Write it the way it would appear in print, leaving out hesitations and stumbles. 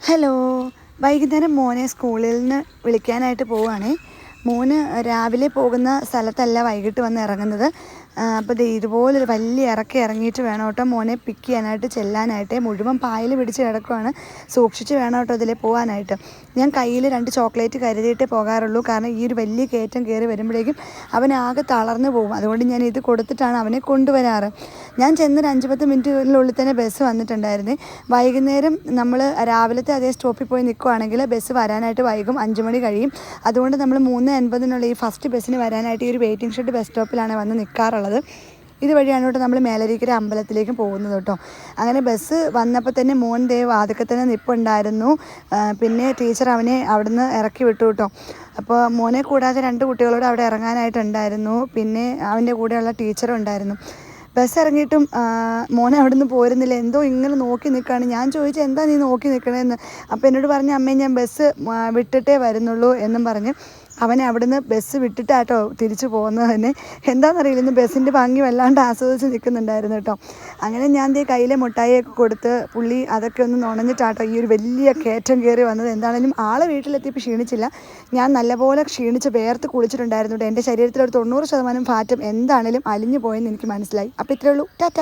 Hello, വൈകുന്നേരം മോനെ സ്കൂളിൽ നിന്ന് വിളിക്കാനായിട്ട് പോവുകയാണേ. മോന് രാവിലെ പോകുന്ന സ്ഥലത്തല്ല വൈകിട്ട് വന്ന് ഇറങ്ങുന്നത്. അപ്പോൾ ഇതുപോലൊരു വലിയ ഇറങ്ങിയിട്ട് വേണം കേട്ടോ മോനെ പിക്ക് ചെയ്യാനായിട്ട് ചെല്ലാനായിട്ട്. മുഴുവൻ പായൽ പിടിച്ച് കിടക്കുവാണ്. സൂക്ഷിച്ച് വേണം കേട്ടോ ഇതിൽ പോകാനായിട്ട്. ഞാൻ കയ്യിൽ 2 ചോക്ലേറ്റ് കരുതിയിട്ടേ പോകാറുള്ളൂ. കാരണം ഈ ഒരു വലിയ കയറ്റം കയറി വരുമ്പോഴേക്കും അവനാകെ തളർന്നു പോകും. അതുകൊണ്ട് ഞാൻ ഇത് കൊടുത്തിട്ടാണ് അവനെ കൊണ്ടുവരാറ്. ഞാൻ ചെന്നൊരു 5-10 മിനിറ്റിനുള്ളിൽ തന്നെ ബസ് വന്നിട്ടുണ്ടായിരുന്നു. വൈകുന്നേരം നമ്മൾ രാവിലത്തെ അതേ സ്റ്റോപ്പിൽ പോയി നിൽക്കുകയാണെങ്കിൽ ബസ് വരാനായിട്ട് വൈകും, 5 മണി കഴിയും. അതുകൊണ്ട് നമ്മൾ 3:50 ഈ ഫസ്റ്റ് ബസ്സിന് വരാനായിട്ട് ഈ ഒരു വെയിറ്റിംഗ് ഷെഡ് ബസ് സ്റ്റോപ്പിലാണ് വന്ന് നിൽക്കാറുള്ളത്. ഇതുവഴിയാണ് കേട്ടോ നമ്മൾ മേലരിക്കര അമ്പലത്തിലേക്ക് പോകുന്നത് കേട്ടോ. അങ്ങനെ ബസ് വന്നപ്പോൾ തന്നെ മോൻ വാതിൽക്കൽ തന്നെ നിൽപ്പുണ്ടായിരുന്നു. പിന്നെ ടീച്ചർ അവനെ അവിടുന്ന് ഇറക്കി വിട്ടു കേട്ടോ. അപ്പോൾ മോനെ കൂടാതെ 2 കുട്ടികളോട് അവിടെ ഇറങ്ങാനായിട്ടുണ്ടായിരുന്നു. പിന്നെ അവൻ്റെ കൂടെയുള്ള ടീച്ചറും ഉണ്ടായിരുന്നു. ബസ് ഇറങ്ങിയിട്ടും മോനെ അവിടെ നിന്ന് പോരുന്നില്ല. എന്തോ ഇങ്ങനെ നോക്കി നിൽക്കുകയാണ്. ഞാൻ ചോദിച്ചു, എന്താ നീ നോക്കി നിൽക്കണമെന്ന്. അപ്പോൾ എന്നോട് പറഞ്ഞു, അമ്മേ ഞാൻ ബസ് വിട്ടിട്ടേ വരുന്നുള്ളൂ എന്നും പറഞ്ഞ് അവനെ അവിടുന്ന് ബസ് വിട്ടിട്ടാട്ടോ തിരിച്ചു പോകുന്നത് തന്നെ. എന്താണെന്നറിയില്ല, ഇന്ന് ബസ്സിൻ്റെ ഭംഗി വല്ലാണ്ട് ആസ്വദിച്ച് നിൽക്കുന്നുണ്ടായിരുന്നു കേട്ടോ. അങ്ങനെ ഞാൻ കയ്യിലെ മുട്ടായിയൊക്കെ കൊടുത്ത് പുള്ളി അതൊക്കെ ഒന്ന് നുണഞ്ഞിട്ടാട്ടോ ഈ ഒരു വലിയ കയറ്റം കയറി വന്നത്. എന്താണെങ്കിലും ആളെ വീട്ടിലെത്തിയപ്പോൾ ക്ഷീണിച്ചില്ല. ഞാൻ നല്ലപോലെ ക്ഷീണിച്ച് വേർത്ത് കുളിച്ചിട്ടുണ്ടായിരുന്നു കേട്ടോ. എൻ്റെ ശരീരത്തിൽ ഒരു 90% ഫാറ്റും എന്താണെങ്കിലും അലിഞ്ഞു പോയെന്ന് എനിക്ക് മനസ്സിലായി. അപ്പോൾ ഇത്രയേ ഉള്ളൂ. ടാറ്റ.